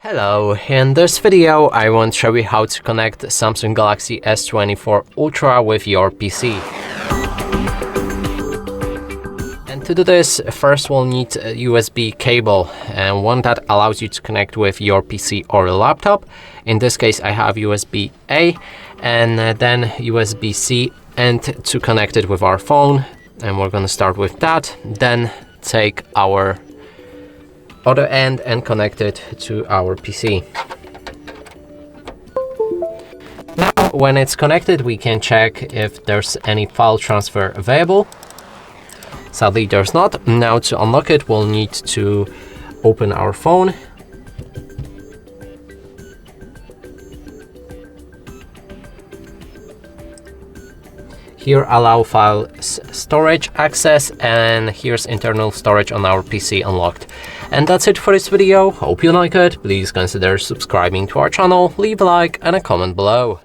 Hello, in this video I want to show you how to connect Samsung Galaxy S24 Ultra with your PC. And to do this, first we'll need a USB cable, and one that allows you to connect with your PC or laptop. In this case I have USB-A and then USB-C, and to connect it with our phone. And we're going to start with that, then take our other end and connect it to our PC. Now, when it's connected, we can check if there's any file transfer available. Sadly, there's not. Now, to unlock it, we'll need to open our phone. Here, allow file storage access, and here's internal storage on our PC unlocked. And that's it for this video. Hope you like it. Please consider subscribing to our channel, leave a like and a comment below.